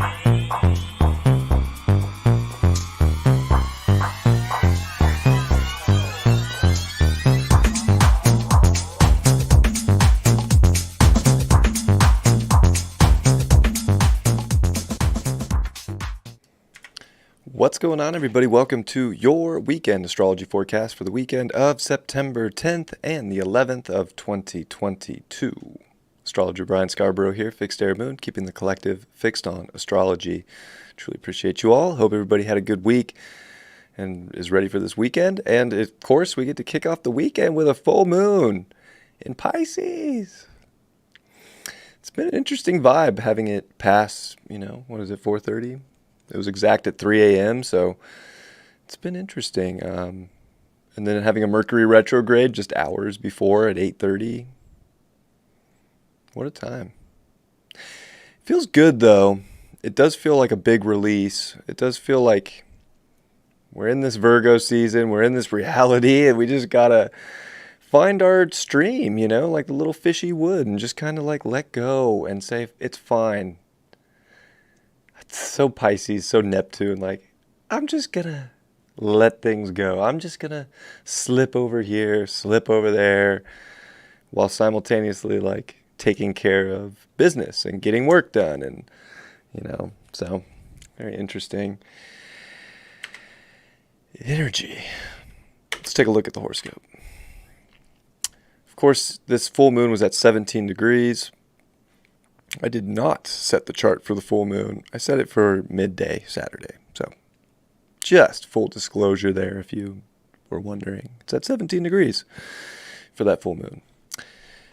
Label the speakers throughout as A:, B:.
A: What's going on, everybody? Welcome to your weekend astrology forecast for the weekend of September 10th and the 11th of 2022. Astrologer Brian Scarborough here, Fixed Air Moon, keeping the collective fixed on astrology. Truly appreciate you all. Hope everybody had a good week and is ready for this weekend. And of course, we get to kick off the weekend with a full moon in Pisces. It's been an interesting vibe having it pass, 4:30? It was exact at 3 a.m., so it's been interesting. And then having a Mercury retrograde just hours before at 8:30. What a time. Feels good, though. It does feel like a big release. It does feel like we're in this Virgo season. We're in this reality, and we just got to find our stream, like the little fishy would, and just kind of like let go and say, it's fine. So Pisces, so Neptune, like, I'm just gonna let things go. I'm just gonna slip over here, slip over there, while simultaneously, like, taking care of business and getting work done. And, so very interesting energy. Let's take a look at the horoscope. Of course, this full moon was at 17 degrees. I did not set the chart for the full moon. I set it for midday Saturday. So just full disclosure there if you were wondering. It's at 17 degrees for that full moon.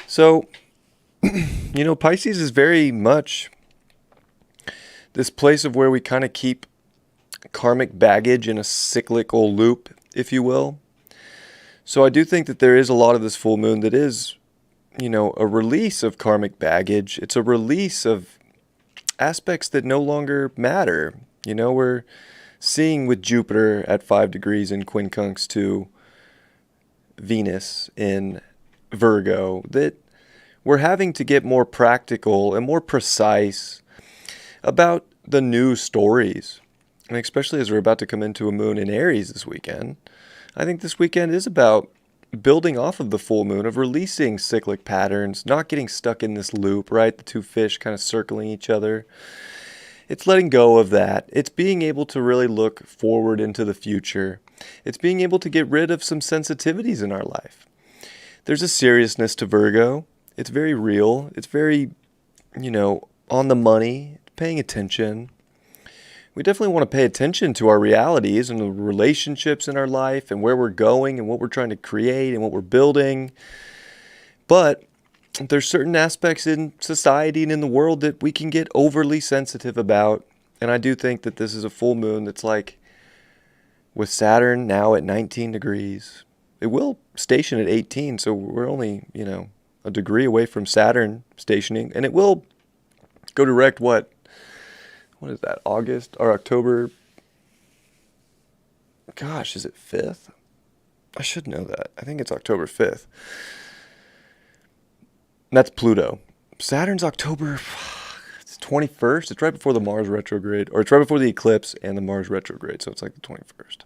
A: So, Pisces is very much this place of where we kind of keep karmic baggage in a cyclical loop, if you will. So I do think that there is a lot of this full moon that is a release of karmic baggage. It's a release of aspects that no longer matter. We're seeing with Jupiter at 5 degrees in quincunx to Venus in Virgo that we're having to get more practical and more precise about the new stories. And especially as we're about to come into a moon in Aries this weekend, I think this weekend is about building off of the full moon, of releasing cyclic patterns, not getting stuck in this loop, right? The two fish kind of circling each other. It's letting go of that. It's being able to really look forward into the future. It's being able to get rid of some sensitivities in our life. There's a seriousness to Virgo. It's very real. It's very, on the money, paying attention. We definitely want to pay attention to our realities and the relationships in our life and where we're going and what we're trying to create and what we're building. But there's certain aspects in society and in the world that we can get overly sensitive about. And I do think that this is a full moon that's like with Saturn now at 19 degrees. It will station at 18, so we're only, a degree away from Saturn stationing. And it will go direct what is that, August or October? Gosh, is it 5th? I should know that. I think it's October 5th. And that's Pluto. Saturn's October, it's 21st. It's right before the Mars retrograde, or it's right before the eclipse and the Mars retrograde, so it's like the 21st.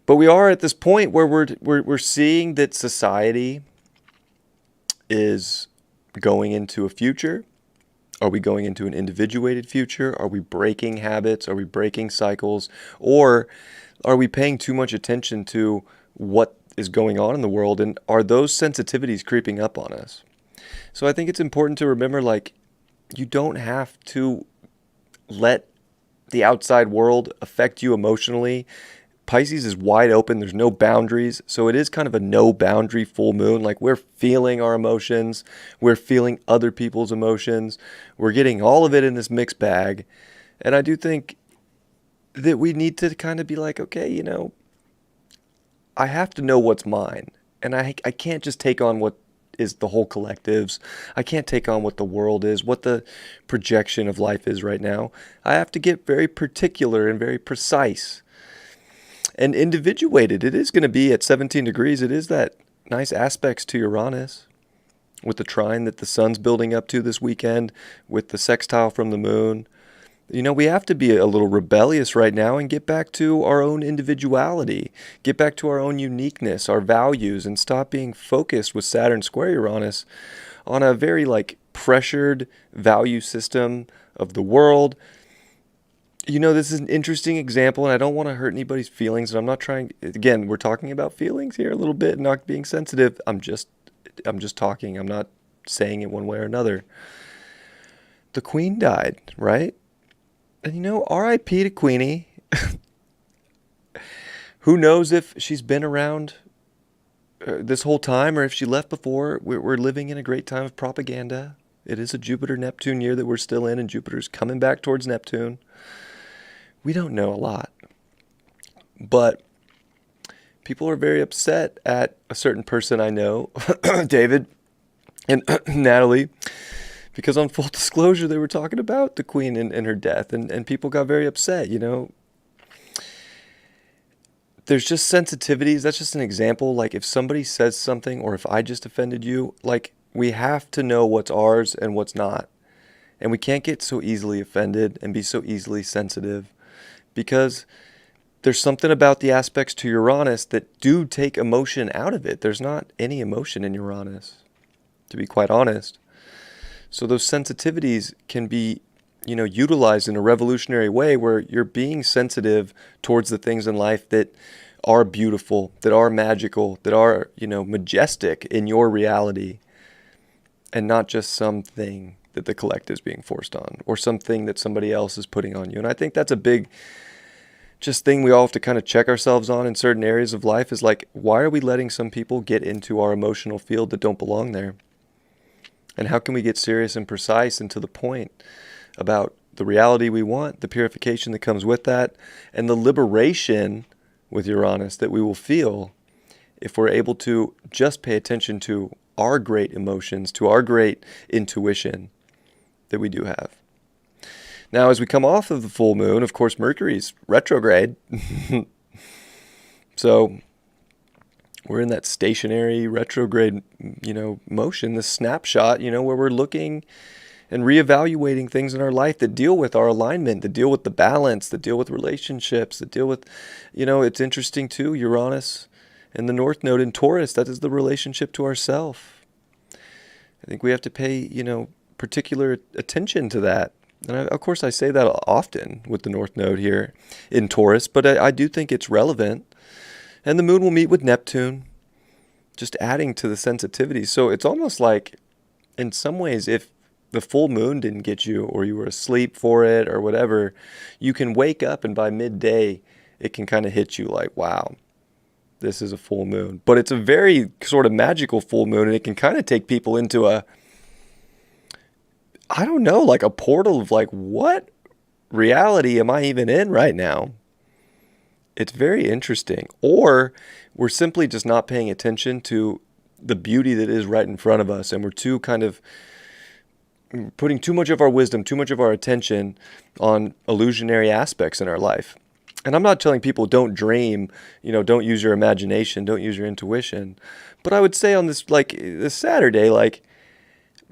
A: But we are at this point where we're seeing that society is going into a future. Are we going into an individuated future? Are we breaking habits? Are we breaking cycles? Or are we paying too much attention to what is going on in the world? And are those sensitivities creeping up on us? So I think it's important to remember, you don't have to let the outside world affect you emotionally. Pisces is wide open. There's no boundaries. So it is kind of a no boundary full moon. Like, we're feeling our emotions. We're feeling other people's emotions. We're getting all of it in this mixed bag. And I do think that we need to kind of be like, okay, I have to know what's mine. And I can't just take on what is the whole collectives. I can't take on what the world is, what the projection of life is right now. I have to get very particular and very precise and individuated. It is going to be at 17 degrees. It is that nice aspects to Uranus with the trine that the sun's building up to this weekend, with the sextile from the moon. We have to be a little rebellious right now and get back to our own individuality, get back to our own uniqueness, our values, and stop being focused with Saturn square Uranus on a very pressured value system of the world. This is an interesting example, and I don't want to hurt anybody's feelings. And I'm not trying. Again, we're talking about feelings here a little bit, not being sensitive. I'm just talking. I'm not saying it one way or another. The Queen died, right? And R.I.P. to Queenie. Who knows if she's been around this whole time or if she left before. We're living in a great time of propaganda. It is a Jupiter-Neptune year that we're still in, and Jupiter's coming back towards Neptune. We don't know a lot. But people are very upset at a certain person I know, David and Natalie, because on full disclosure, they were talking about the Queen and her death, and people got very upset, There's just sensitivities. That's just an example. If somebody says something, or if I just offended you, we have to know what's ours and what's not. And we can't get so easily offended and be so easily sensitive, because there's something about the aspects to Uranus that do take emotion out of it. There's not any emotion in Uranus, to be quite honest. So those sensitivities can be, utilized in a revolutionary way, where you're being sensitive towards the things in life that are beautiful, that are magical, that are, majestic in your reality, and not just something that the collective is being forced on, or something that somebody else is putting on you. And I think that's a big thing we all have to kind of check ourselves on in certain areas of life, is why are we letting some people get into our emotional field that don't belong there? And how can we get serious and precise and to the point about the reality we want, the purification that comes with that, and the liberation with Uranus that we will feel if we're able to just pay attention to our great emotions, to our great intuition that we do have. Now, as we come off of the full moon, of course, Mercury's retrograde. So we're in that stationary retrograde, motion, this snapshot, where we're looking and reevaluating things in our life that deal with our alignment, that deal with the balance, that deal with relationships, that deal with, it's interesting too, Uranus and the North Node in Taurus, that is the relationship to ourself. I think we have to pay, particular attention to that. And of course, I say that often with the North Node here in Taurus, but I do think it's relevant. And the moon will meet with Neptune, just adding to the sensitivity. So it's almost like, in some ways, if the full moon didn't get you, or you were asleep for it or whatever, you can wake up and by midday, it can kind of hit you like, wow, this is a full moon. But it's a very sort of magical full moon, and it can kind of take people into a portal of what reality am I even in right now? It's very interesting. Or we're simply just not paying attention to the beauty that is right in front of us, and we're too kind of putting too much of our wisdom, too much of our attention on illusionary aspects in our life. And I'm not telling people don't dream, don't use your imagination, don't use your intuition. But I would say on this Saturday,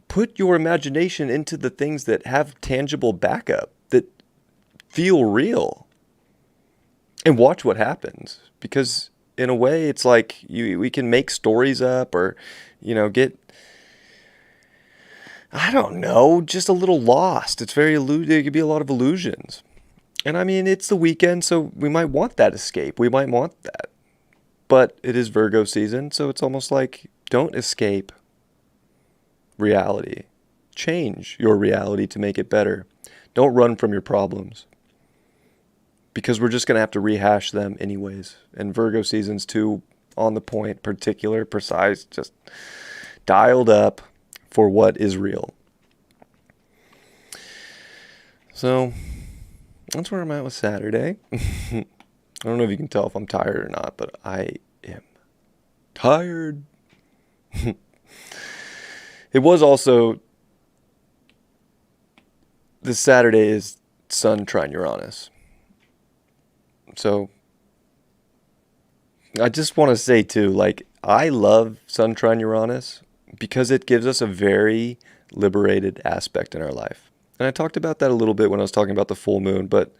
A: put your imagination into the things that have tangible backup, that feel real, and watch what happens. Because in a way, it's we can make stories up, or, get, I don't know, just a little lost. It's there could be a lot of illusions. And I mean, it's the weekend, so we might want that escape. We might want that. But it is Virgo season, so it's almost don't escape reality. Change your reality to make it better. Don't run from your problems, because we're just going to have to rehash them anyways. And Virgo season's too on the point, particular, precise, just dialed up for what is real. So that's where I'm at with Saturday. I don't know if you can tell if I'm tired or not, but I am tired. It was also, this Saturday is Sun trine Uranus. So I just want to say too, I love Sun trine Uranus because it gives us a very liberated aspect in our life. And I talked about that a little bit when I was talking about the full moon, but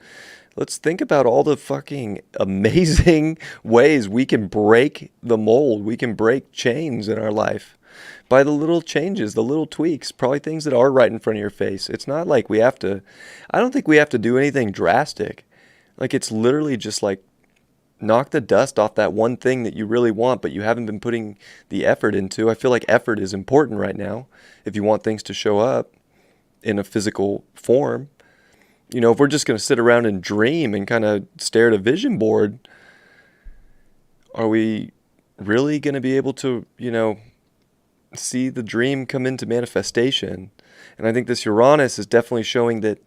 A: let's think about all the fucking amazing ways we can break the mold. We can break chains in our life by the little changes, the little tweaks, probably things that are right in front of your face. It's not like we have to, I don't think we have to do anything drastic. Like it's literally just like knock the dust off that one thing that you really want, but you haven't been putting the effort into. I feel like effort is important right now if you want things to show up in a physical form. You know, if we're just going to sit around and dream and kind of stare at a vision board, are we really going to be able to, you know, see the dream come into manifestation? And I think this Uranus is definitely showing that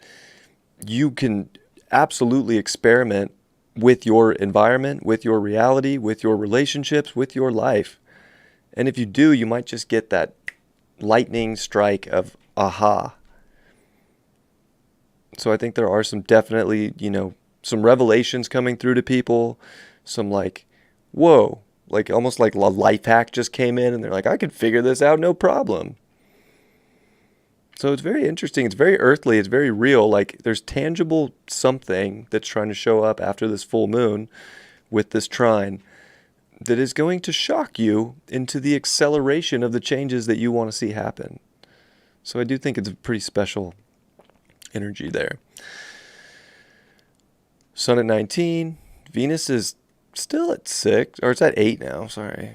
A: you can absolutely experiment with your environment, with your reality, with your relationships, with your life. And if you do, you might just get that lightning strike of aha. So I think there are some definitely, you know, some revelations coming through to people, some like, whoa, like almost like a life hack just came in and they're like, I could figure this out, no problem. So it's very interesting. It's very earthly. It's very real. Like there's tangible something that's trying to show up after this full moon with this trine that is going to shock you into the acceleration of the changes that you want to see happen. So I do think it's a pretty special energy there. Sun at 19. Venus is still at 6, or it's at 8 now, sorry.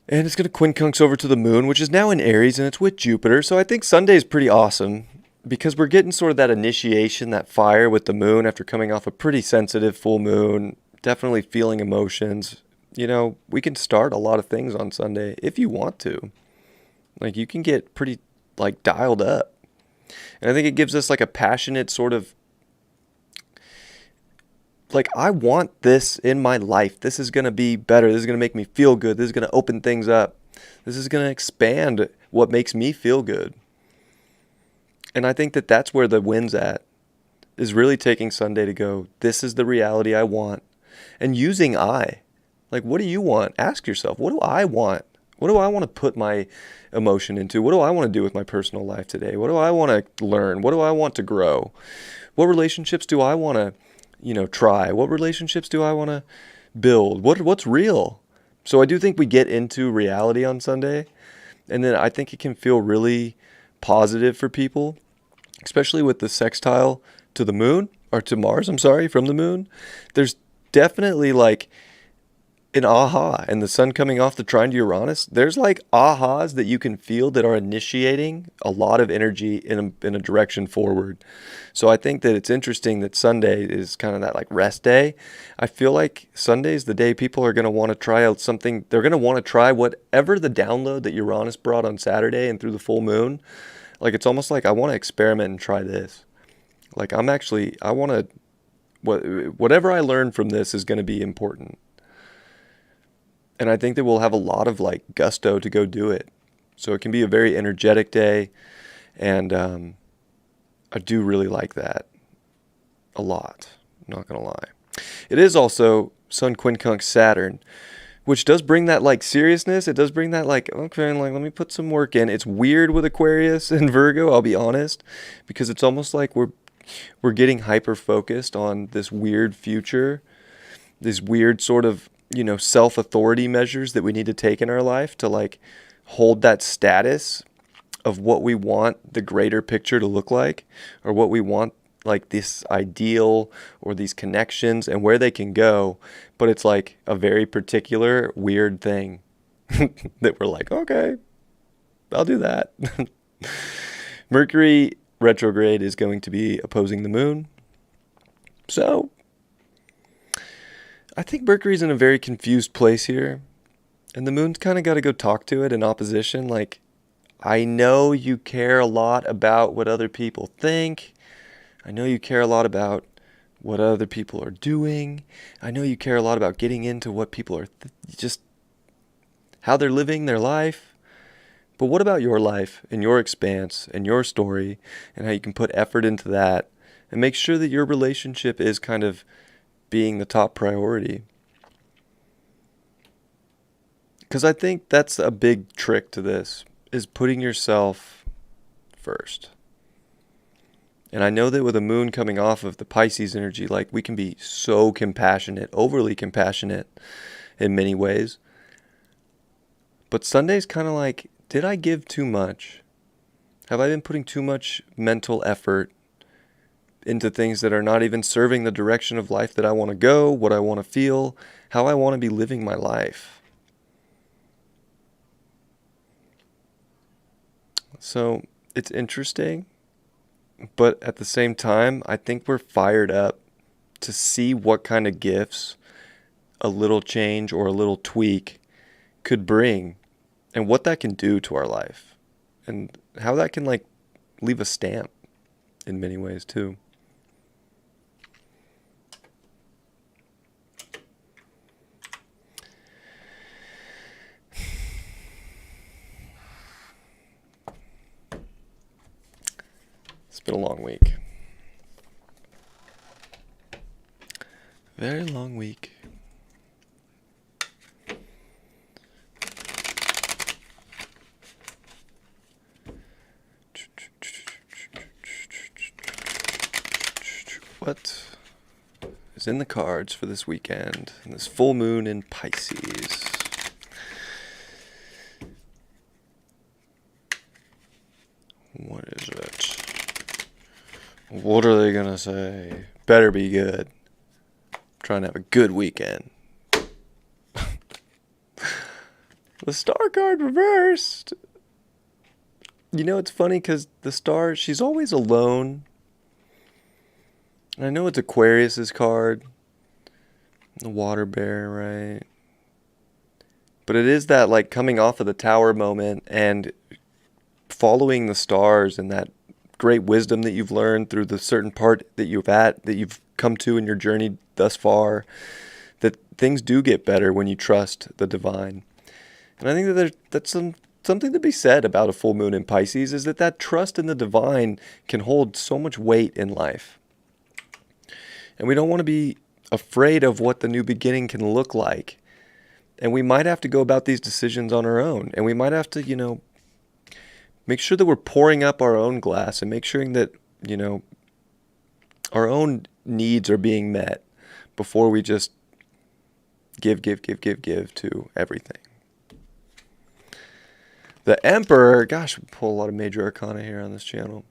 A: And it's going to quincunx over to the moon, which is now in Aries, and it's with Jupiter. So I think Sunday is pretty awesome because we're getting sort of that initiation, that fire with the moon after coming off a pretty sensitive full moon, definitely feeling emotions. You know, we can start a lot of things on Sunday if you want to. Like you can get pretty like dialed up. And I think it gives us like a passionate sort of like, I want this in my life. This is going to be better. This is going to make me feel good. This is going to open things up. This is going to expand what makes me feel good. And I think that that's where the win's at, is really taking Sunday to go, this is the reality I want. And using I. Like, what do you want? Ask yourself, what do I want? What do I want to put my emotion into? What do I want to do with my personal life today? What do I want to learn? What do I want to grow? What relationships do I want to, you know, try? What relationships do I want to build? What's real? So I do think we get into reality on Sunday, and then I think it can feel really positive for people, especially with the sextile to the moon, or to Mars, I'm sorry, from the moon. There's definitely like an aha, and the sun coming off the trine to Uranus, there's like ahas that you can feel that are initiating a lot of energy in a direction forward. So I think that it's interesting that Sunday is kind of that like rest day. I feel like Sunday is the day people are going to want to try out something. They're going to want to try whatever the download that Uranus brought on Saturday and through the full moon. Like it's almost like I want to experiment and try this. Like I want to, whatever I learn from this is going to be important. And I think that we'll have a lot of like gusto to go do it. So it can be a very energetic day. And I do really like that a lot. I'm not going to lie. It is also Sun quincunx Saturn, which does bring that like seriousness. It does bring that like, okay, like let me put some work in. It's weird with Aquarius and Virgo, I'll be honest, because it's almost like we're getting hyper focused on this weird future, this weird sort of, you know, self-authority measures that we need to take in our life to like hold that status of what we want the greater picture to look like, or what we want like this ideal or these connections and where they can go. But it's like a very particular weird thing that we're like, okay, I'll do that. Mercury retrograde is going to be opposing the moon. So I think Mercury's in a very confused place here, and the moon's kind of got to go talk to it in opposition. Like, I know you care a lot about what other people think. I know you care a lot about what other people are doing. I know you care a lot about getting into what people are just how they're living their life. But what about your life and your expanse and your story, and how you can put effort into that and make sure that your relationship is kind of being the top priority? Because I think that's a big trick to this, is putting yourself first. And I know that with a moon coming off of the Pisces energy, like, we can be so compassionate, overly compassionate in many ways. But Sunday's kind of like, did I give too much? Have I been putting too much mental effort into things that are not even serving the direction of life that I want to go, what I want to feel, how I want to be living my life? So it's interesting, but at the same time, I think we're fired up to see what kind of gifts a little change or a little tweak could bring, and what that can do to our life, and how that can, like, leave a stamp in many ways too. It's been a long week. Very long week. What is in the cards for this weekend and this full moon in Pisces? What is it? What are they gonna say? Better be good. I'm trying to have a good weekend. The star card reversed. You know, it's funny because the star, she's always alone. I know it's Aquarius's card, the water bear, right? But it is that, like, coming off of the tower moment and following the stars and that great wisdom that you've learned through the certain part that you've come to in your journey thus far, that things do get better when you trust the divine. And I think that that's something to be said about a full moon in Pisces, is that trust in the divine can hold so much weight in life. And we don't want to be afraid of what the new beginning can look like. And we might have to go about these decisions on our own. And we might have to, make sure that we're pouring up our own glass and make sure that, our own needs are being met before we just give to everything. The Emperor, gosh, we pull a lot of major arcana here on this channel.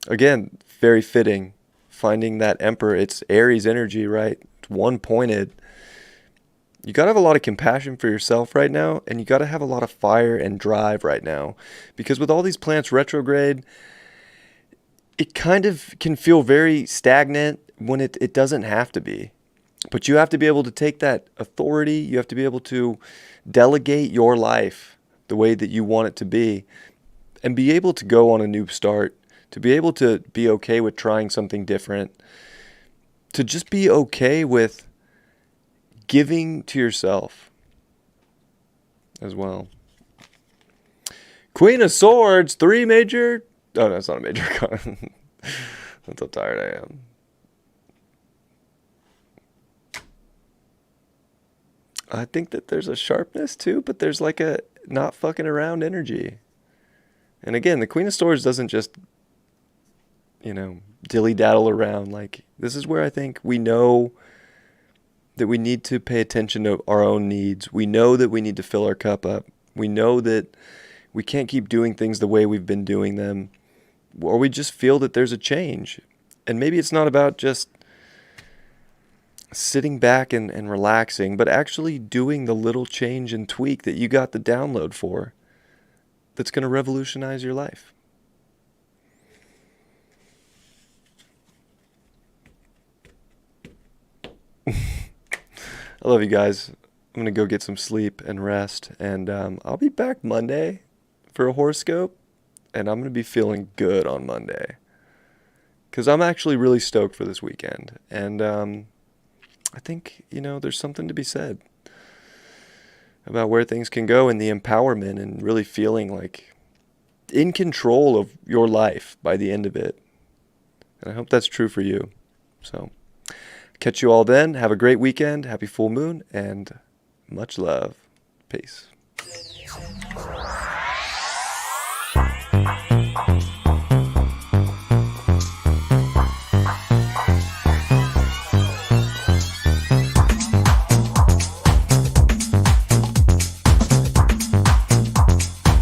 A: Again, very fitting. Finding that Emperor, it's Aries energy, right? It's one-pointed. You got to have a lot of compassion for yourself right now, and you got to have a lot of fire and drive right now. Because with all these planets retrograde, it kind of can feel very stagnant when it doesn't have to be. But you have to be able to take that authority. You have to be able to delegate your life the way that you want it to be, and be able to go on a new start. To be able to be okay with trying something different. To just be okay with giving to yourself as well. Queen of Swords, 3 major. Oh, no, it's not a major arcana. That's how tired I am. I think that there's a sharpness too, but there's like a not fucking around energy. And again, the Queen of Swords doesn't just dilly-daddle around. Like, this is where I think we know that we need to pay attention to our own needs. We know that we need to fill our cup up. We know that we can't keep doing things the way we've been doing them. Or we just feel that there's a change. And maybe it's not about just sitting back and relaxing, but actually doing the little change and tweak that you got the download for that's going to revolutionize your life. I love you guys. I'm going to go get some sleep and rest. And I'll be back Monday for a horoscope. And I'm going to be feeling good on Monday. Because I'm actually really stoked for this weekend. And I think, there's something to be said about where things can go and the empowerment and really feeling like in control of your life by the end of it. And I hope that's true for you. So, catch you all then. Have a great weekend. Happy full moon and much love. Peace.